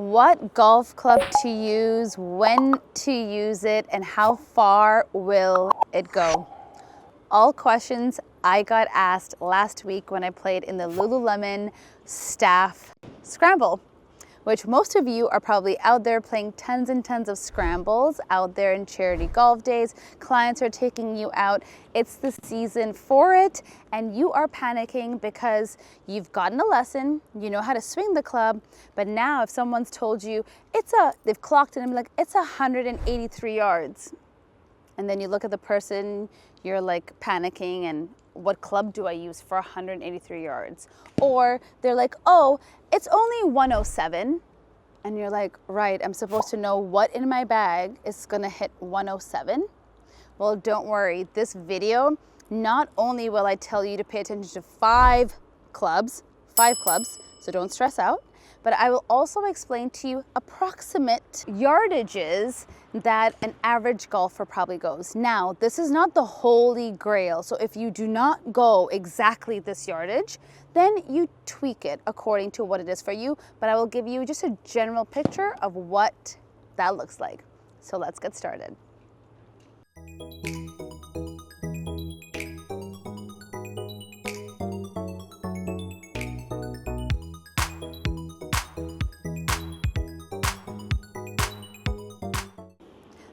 What golf club to use, when to use it, and how far will it go? All questions I got asked last week when I played in the Lululemon Staff Scramble, which most of you are probably out there playing tons and tons of scrambles out there in charity golf days. Clients are taking you out. It's the season for it, and you are panicking because you've gotten a lesson, you know how to swing the club, but now if someone's told you they've clocked it and like, it's 183 yards. And then you look at the person, you're like panicking, and what club do I use for 183 yards? Or they're like, oh, it's only 107. And you're like, right, I'm supposed to know what in my bag is gonna hit 107. Well, don't worry, this video, not only will I tell you to pay attention to five clubs, so don't stress out, but I will also explain to you approximate yardages that an average golfer probably goes. Now, this is not the holy grail, so if you do not go exactly this yardage, then you tweak it according to what it is for you, but I will give you just a general picture of what that looks like. So let's get started.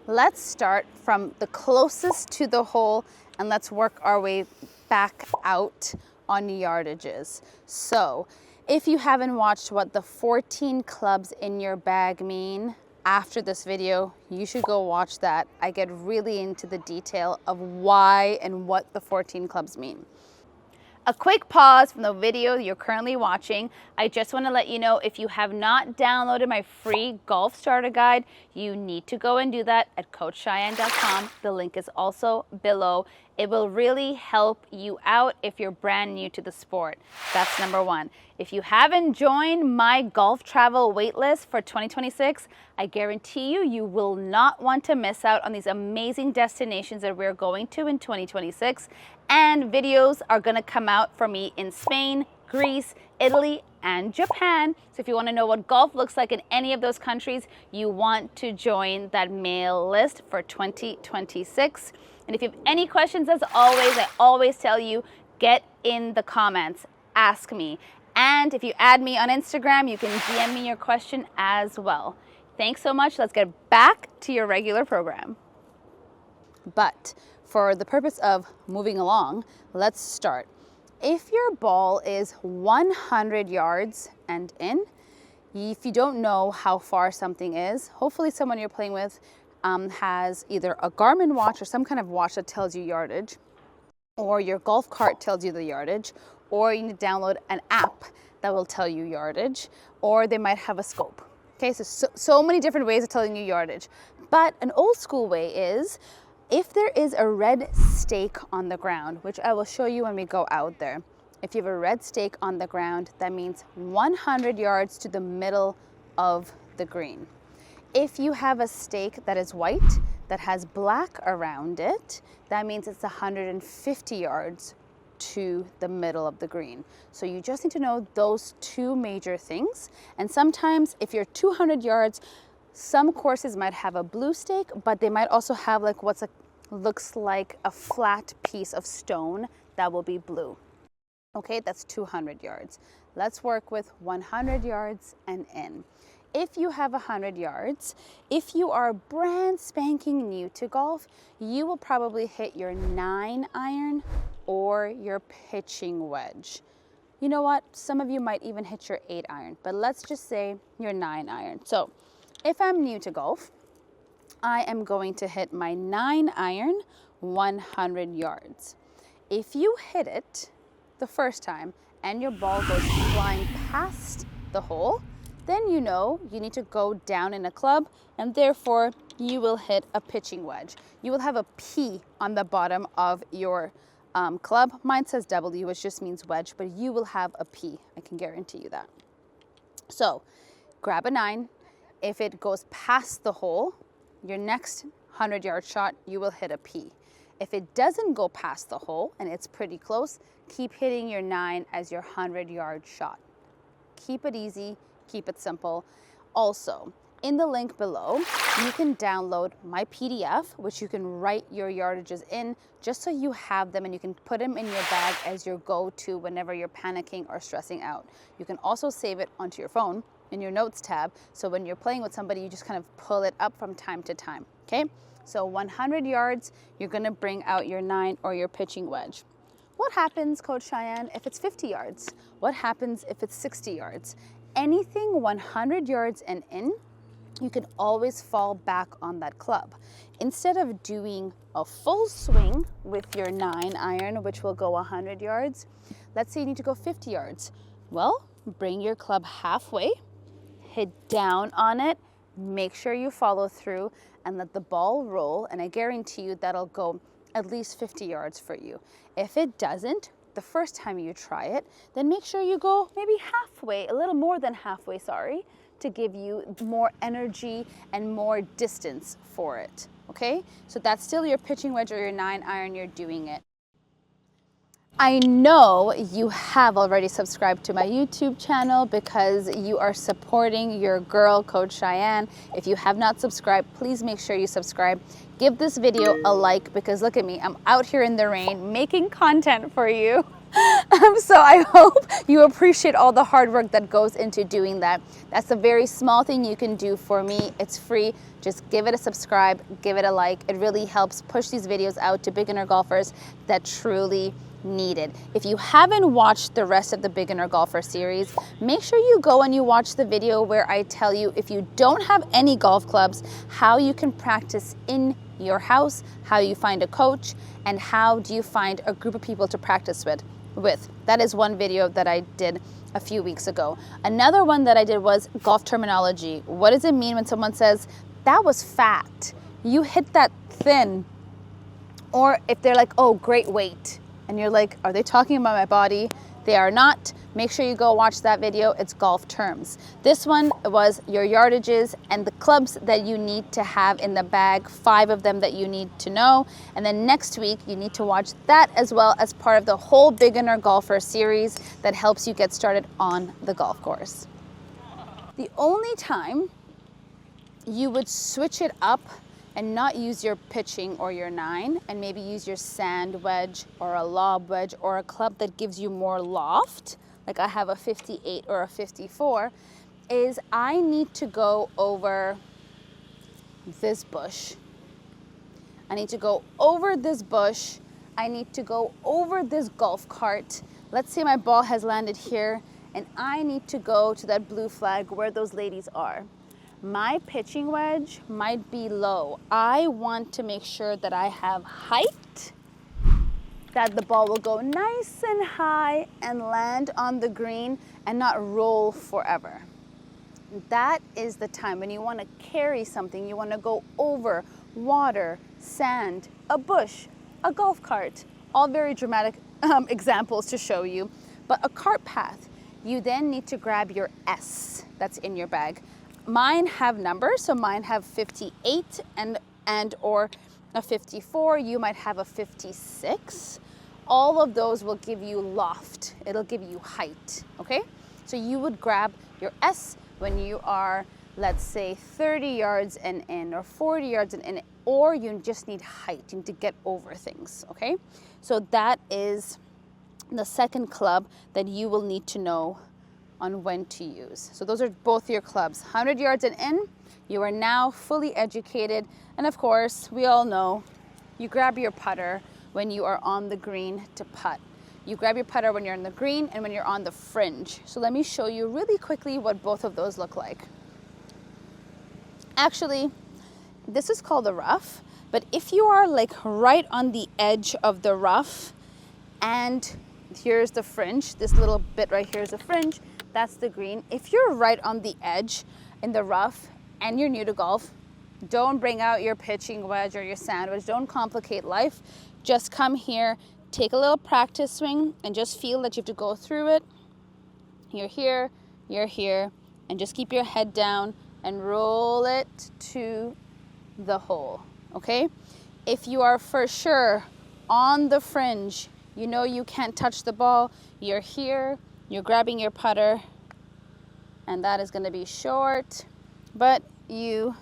Let's start from the closest to the hole and let's work our way back out on yardages. So if you haven't watched what the 14 clubs in your bag mean, after this video, you should go watch that. I get really into the detail of why and what the 14 clubs mean. A quick pause from the video you're currently watching. I just want to let you know, if you have not downloaded my free golf starter guide, you need to go and do that at coachshayain.com. The link is also below. It will really help you out if you're brand new to the sport. That's number one. If you haven't joined my golf travel waitlist for 2026, I guarantee you will not want to miss out on these amazing destinations that we're going to in 2026. And videos are gonna come out for me in Spain, Greece, Italy, and Japan. So if you wanna know what golf looks like in any of those countries, you want to join that mail list for 2026. And if you have any questions, as always, I always tell you, get in the comments, ask me. And if you add me on Instagram, you can DM me your question as well. Thanks so much. Let's get back to your regular program. But for the purpose of moving along, let's start. If your ball is 100 yards and in, if you don't know how far something is, hopefully someone you're playing with has either a Garmin watch or some kind of watch that tells you yardage, or your golf cart tells you the yardage, or you need to download an app that will tell you yardage, or they might have a scope. Okay, so many different ways of telling you yardage. But an old school way is, if there is a red stake on the ground, which I will show you when we go out there. If you have a red stake on the ground, that means 100 yards to the middle of the green. If you have a stake that is white, that has black around it, that means it's 150 yards to the middle of the green. So you just need to know those two major things. And sometimes if you're 200 yards, some courses might have a blue stake, but they might also have like looks like a flat piece of stone that will be blue. Okay, that's 200 yards. Let's work with 100 yards and in. If you have 100 yards, if you are brand spanking new to golf, you will probably hit your 9-iron or your pitching wedge. You know what? Some of you might even hit your 8-iron, but let's just say your 9-iron. So if I'm new to golf, I am going to hit my 9-iron 100 yards. If you hit it the first time and your ball goes flying past the hole, then you know you need to go down in a club, and therefore you will hit a pitching wedge. You will have a P on the bottom of your club. Mine says W, which just means wedge, but you will have a P. I can guarantee you that. So grab a 9. If it goes past the hole, your next 100-yard shot, you will hit a P. If it doesn't go past the hole and it's pretty close, keep hitting your 9 as your 100-yard shot. Keep it easy, keep it simple. Also, in the link below, you can download my PDF, which you can write your yardages in just so you have them and you can put them in your bag as your go-to whenever you're panicking or stressing out. You can also save it onto your phone in your notes tab, so when you're playing with somebody, you just kind of pull it up from time to time, okay? So 100 yards, you're gonna bring out your 9 or your pitching wedge. What happens, Coach Shayain, if it's 50 yards? What happens if it's 60 yards? Anything 100 yards and in, you can always fall back on that club. Instead of doing a full swing with your 9 iron, which will go 100 yards, let's say you need to go 50 yards. Well, bring your club halfway, hit down on it, make sure you follow through and let the ball roll, and I guarantee you that'll go at least 50 yards for you. If it doesn't, the first time you try it, then make sure you go maybe halfway, a little more than halfway, sorry, to give you more energy and more distance for it, okay? So that's still your pitching wedge or your 9 iron, you're doing it. I know you have already subscribed to my YouTube channel because you are supporting your girl, Coach Shayain. If you have not subscribed, please make sure you subscribe. Give this video a like because look at me, I'm out here in the rain making content for you. So I hope you appreciate all the hard work that goes into doing that. That's a very small thing you can do for me. It's free. Just give it a subscribe, give it a like. It really helps push these videos out to beginner golfers that truly need it. If you haven't watched the rest of the beginner golfer series, make sure you go and you watch the video where I tell you if you don't have any golf clubs, how you can practice in your house, how you find a coach, and how do you find a group of people to practice with. That is one video that I did a few weeks ago. Another one that I did was golf terminology. What does it mean when someone says, that was fat, you hit that thin? Or if they're like, oh, great weight. And you're like, are they talking about my body? They are not. Make sure you go watch that video. It's golf terms. This one was your yardages and the clubs that you need to have in the bag, 5 of them that you need to know. And then next week, you need to watch that as well as part of the whole beginner golfer series that helps you get started on the golf course. The only time you would switch it up and not use your pitching or your 9 and maybe use your sand wedge or a lob wedge or a club that gives you more loft, like I have a 58 or a 54, is I need to go over this bush. I need to go over this bush. I need to go over this golf cart. Let's say my ball has landed here and I need to go to that blue flag where those ladies are. My pitching wedge might be low. I want to make sure that I have height, that the ball will go nice and high and land on the green and not roll forever. That is the time when you want to carry something. You want to go over water, sand, a bush, a golf cart. All very dramatic examples to show you. But a cart path, you then need to grab your S that's in your bag. Mine have numbers, so mine have 58 and or a 54. You might have a 56. All of those will give you loft. It'll give you height, okay? So you would grab your S when you are, let's say, 30 yards and in or 40 yards and in, or you just need height. You need to get over things, okay? So that is the second club that you will need to know on when to use. So those are both your clubs. 100 yards and in, you are now fully educated. And of course, we all know, you grab your putter when you are on the green to putt. You grab your putter when you're on the green and when you're on the fringe. So let me show you really quickly what both of those look like. Actually, this is called the rough, but if you are like right on the edge of the rough and here's the fringe, this little bit right here is the fringe, that's the green. If you're right on the edge in the rough and you're new to golf, don't bring out your pitching wedge or your sand wedge. Don't complicate life. Just come here, take a little practice swing and just feel that you have to go through it. You're here, and just keep your head down and roll it to the hole, okay? If you are for sure on the fringe, you know you can't touch the ball, you're here, you're grabbing your putter, and that is going to be short but you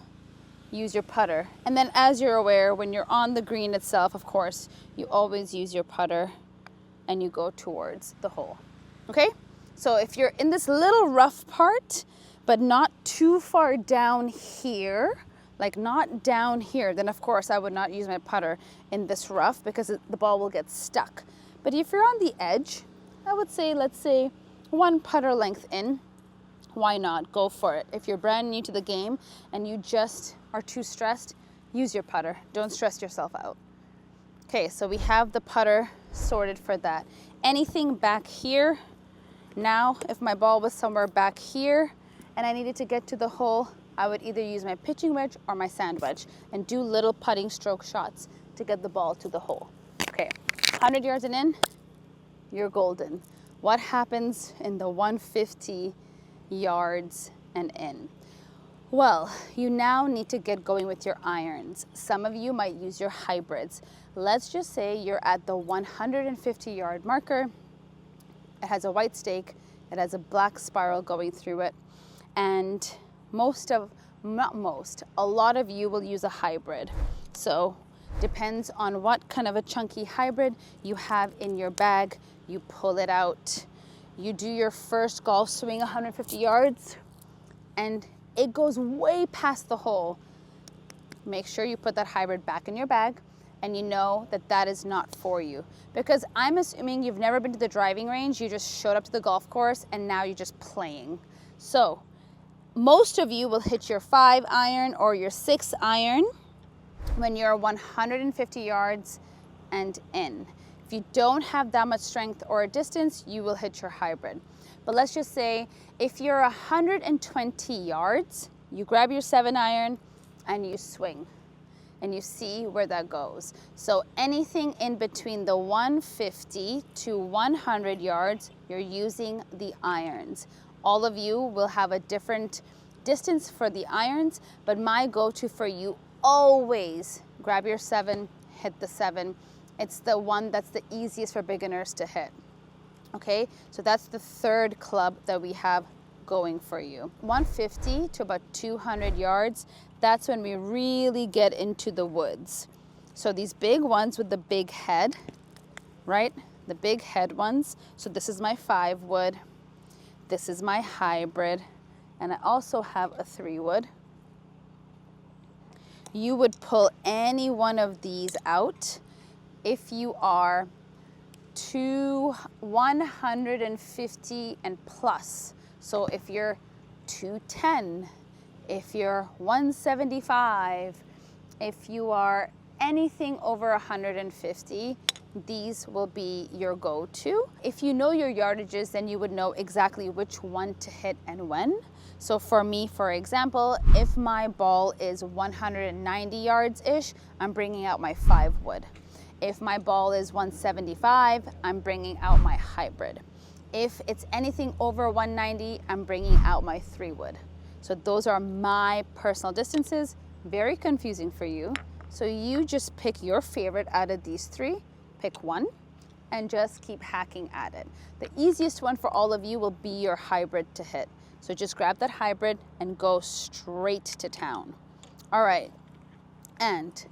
use your putter. And then as you're aware, when you're on the green itself, of course, you always use your putter and you go towards the hole, okay? So if you're in this little rough part, but not too far down here, like not down here, then of course I would not use my putter in this rough because the ball will get stuck. But if you're on the edge, I would say, let's say 1 putter length in, why not? Go for it. If you're brand new to the game and you just are too stressed, use your putter. Don't stress yourself out. Okay, so we have the putter sorted for that. Anything back here, now if my ball was somewhere back here and I needed to get to the hole, I would either use my pitching wedge or my sand wedge and do little putting stroke shots to get the ball to the hole. Okay, 100 yards and in, you're golden. What happens in the 150 yards and in? Well, you now need to get going with your irons. Some of you might use your hybrids. Let's just say you're at the 150 yard marker. It has a white stake, it has a black spiral going through it, and a lot of you will use a hybrid. So depends on what kind of a chunky hybrid you have in your bag. You pull it out, you do your first golf swing 150 yards, and it goes way past the hole. Make sure you put that hybrid back in your bag and you know that that is not for you. Because I'm assuming you've never been to the driving range, you just showed up to the golf course and now you're just playing. So most of you will hit your 5 iron or your 6 iron when you're 150 yards and in. If you don't have that much strength or a distance, you will hit your hybrid. But let's just say if you're 120 yards, you grab your 7 iron and you swing and you see where that goes. So anything in between the 150 to 100 yards, you're using the irons. All of you will have a different distance for the irons, but my go-to for you, always grab your 7, hit the 7. It's the one that's the easiest for beginners to hit. Okay, so that's the 3rd club that we have going for you. 150 to about 200 yards, that's when we really get into the woods. So these big ones with the big head, right? The big head ones. So this is my 5 wood, this is my hybrid, and I also have a 3 wood. You would pull any one of these out if you are 150 and plus. So if you're 210, if you're 175, if you are anything over 150, these will be your go-to. If you know your yardages, then you would know exactly which one to hit and when. So for me, for example, if my ball is 190 yards-ish, I'm bringing out my 5 wood. If my ball is 175, I'm bringing out my hybrid. If it's anything over 190, I'm bringing out my 3 wood. So those are my personal distances. Very confusing for you. So you just pick your favorite out of these 3, pick one, and just keep hacking at it. The easiest one for all of you will be your hybrid to hit. So just grab that hybrid and go straight to town. All right, and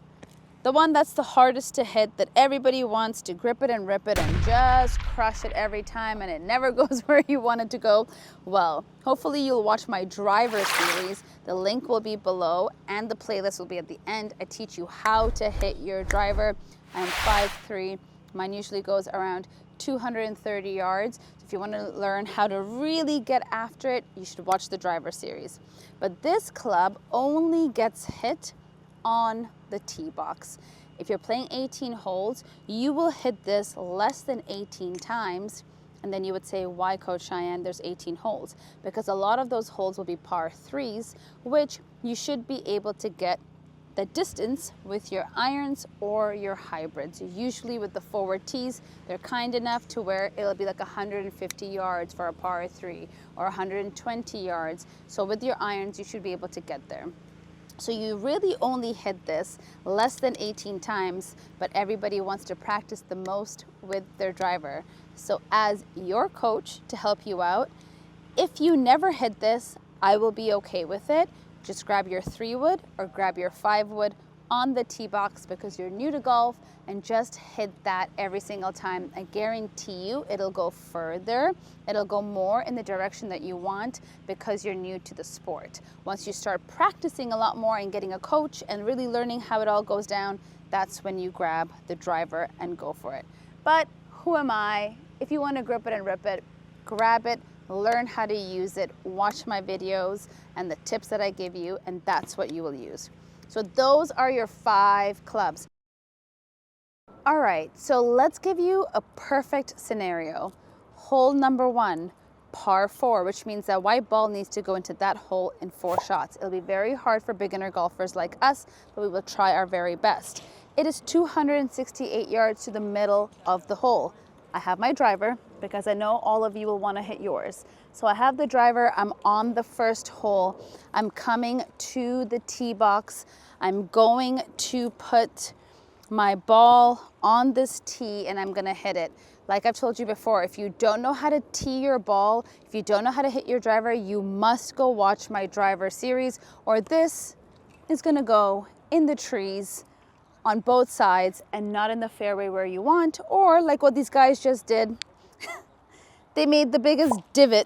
the one that's the hardest to hit, that everybody wants to grip it and rip it and just crush it every time and it never goes where you want it to go. Well, hopefully you'll watch my driver series. The link will be below and the playlist will be at the end. I teach you how to hit your driver. I'm 5'3". Mine usually goes around 230 yards. So if you want to learn how to really get after it, you should watch the driver series. But this club only gets hit on the tee box. If you're playing 18 holes, you will hit this less than 18 times. And then you would say, why, Coach Shayain, there's 18 holes? Because a lot of those holes will be par 3s, which you should be able to get the distance with your irons or your hybrids. Usually with the forward tees, they're kind enough to where it'll be like 150 yards for a par 3 or 120 yards. So with your irons, you should be able to get there. So you really only hit this less than 18 times, but everybody wants to practice the most with their driver. So as your coach to help you out, if you never hit this, I will be okay with it. Just grab your 3-wood or grab your 5-wood on the tee box because you're new to golf, and just hit that every single time. I guarantee you it'll go further. It'll go more in the direction that you want because you're new to the sport. Once you start practicing a lot more and getting a coach and really learning how it all goes down, that's when you grab the driver and go for it. But who am I? If you want to grip it and rip it, grab it, learn how to use it, watch my videos and the tips that I give you, and that's what you will use. So those are your 5 clubs. All right, so let's give you a perfect scenario. Hole number 1, par 4, which means that white ball needs to go into that hole in 4 shots. It'll be very hard for beginner golfers like us, but we will try our very best. It is 268 yards to the middle of the hole. I have my driver because I know all of you will want to hit yours. So I have the driver, I'm on the first hole. I'm coming to the tee box. I'm going to put my ball on this tee and I'm gonna hit it. Like I've told you before, if you don't know how to tee your ball, if you don't know how to hit your driver, you must go watch my driver series, or this is gonna go in the trees on both sides and not in the fairway where you want, or like what these guys just did. They made the biggest divot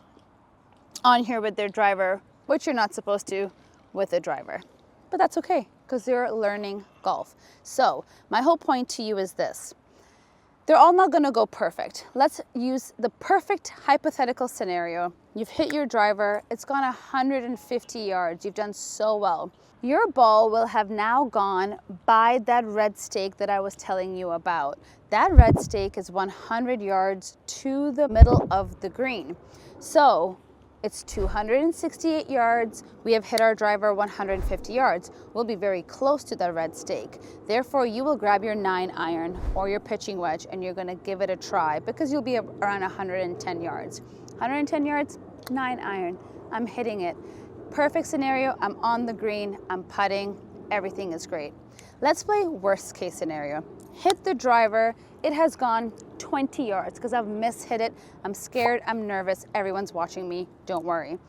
on here with their driver, which you're not supposed to with a driver. But that's okay, because you're learning golf. So my whole point to you is this. They're all not gonna go perfect. Let's use the perfect hypothetical scenario. You've hit your driver, it's gone 150 yards, you've done so well. Your ball will have now gone by that red stake that I was telling you about. That red stake is 100 yards to the middle of the green. So it's 268 yards. We have hit our driver 150 yards. We'll be very close to that red stake. Therefore, you will grab your 9-iron or your pitching wedge and you're gonna give it a try because you'll be around 110 yards. 110 yards, 9-iron. I'm hitting it. Perfect scenario, I'm on the green, I'm putting, everything is great. Let's play worst case scenario. Hit the driver, it has gone 20 yards because I've mishit it. I'm scared, I'm nervous, everyone's watching me, don't worry.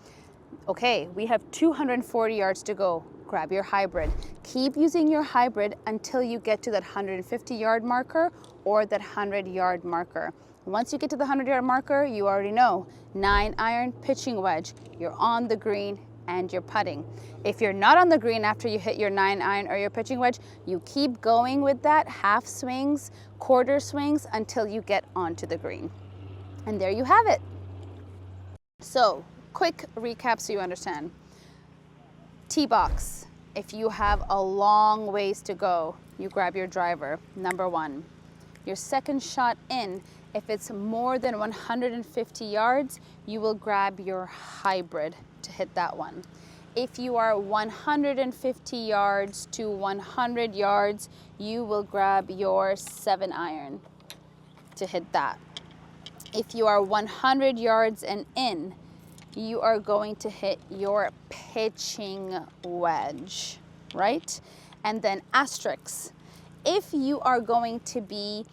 Okay, we have 240 yards to go. Grab your hybrid. Keep using your hybrid until you get to that 150-yard marker or that 100-yard marker. Once you get to the 100-yard marker, you already know, 9-iron pitching wedge, you're on the green and you're putting. If you're not on the green after you hit your 9-iron or your pitching wedge, you keep going with that, half swings, quarter swings until you get onto the green. And there you have it. So, quick recap so you understand. Tee box. If you have a long ways to go, you grab your driver, number 1. Your second shot in, if it's more than 150 yards, you will grab your hybrid to hit that one. If you are 150 yards to 100 yards, you will grab your 7-iron to hit that. If you are 100 yards and in, you are going to hit your pitching wedge, right? And then asterisks. If you are going to be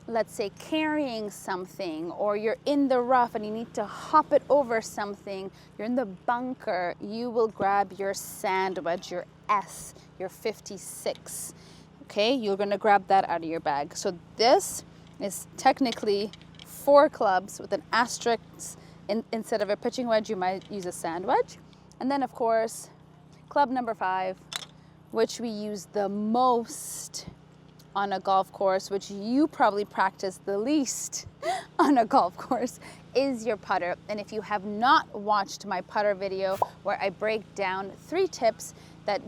let's say carrying something, or you're in the rough and you need to hop it over something, you're in the bunker, you will grab your sand wedge, your S, your 56. Okay, you're gonna grab that out of your bag. So this is technically 4 clubs with an asterisk. Instead of a pitching wedge, you might use a sand wedge. And then of course, club number 5, which we use the most on a golf course, which you probably practice the least on a golf course, is your putter. And if you have not watched my putter video where I break down 3 tips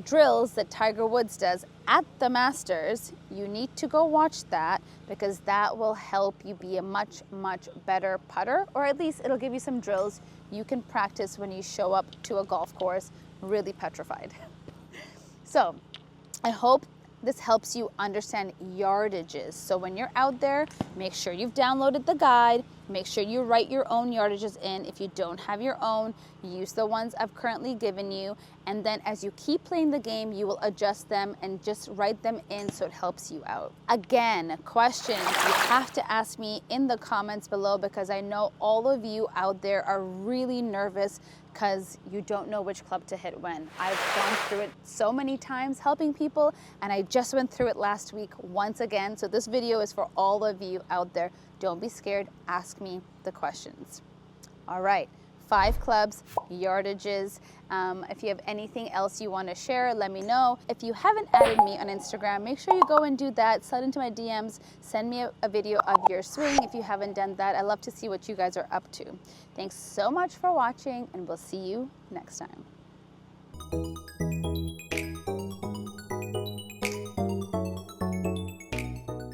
drills that Tiger Woods does at the Masters, you need to go watch that because that will help you be a much, much better putter, or at least it'll give you some drills you can practice when you show up to a golf course really petrified. So I hope this helps you understand yardages. So when you're out there, make sure you've downloaded the guide. Make sure you write your own yardages in. If you don't have your own, use the ones I've currently given you, and then as you keep playing the game, you will adjust them and just write them in so it helps you out. Again, questions you have to ask me in the comments below, because I know all of you out there are really nervous because you don't know which club to hit when. I've gone through it so many times helping people, and I just went through it last week once again. So this video is for all of you out there. Don't be scared, ask me the questions. All right, 5 clubs, yardages. If you have anything else you want to share, let me know. If you haven't added me on Instagram, make sure you go and do that. Slide into my DMs, send me a video of your swing if you haven't done that. I love to see what you guys are up to. Thanks so much for watching, and we'll see you next time.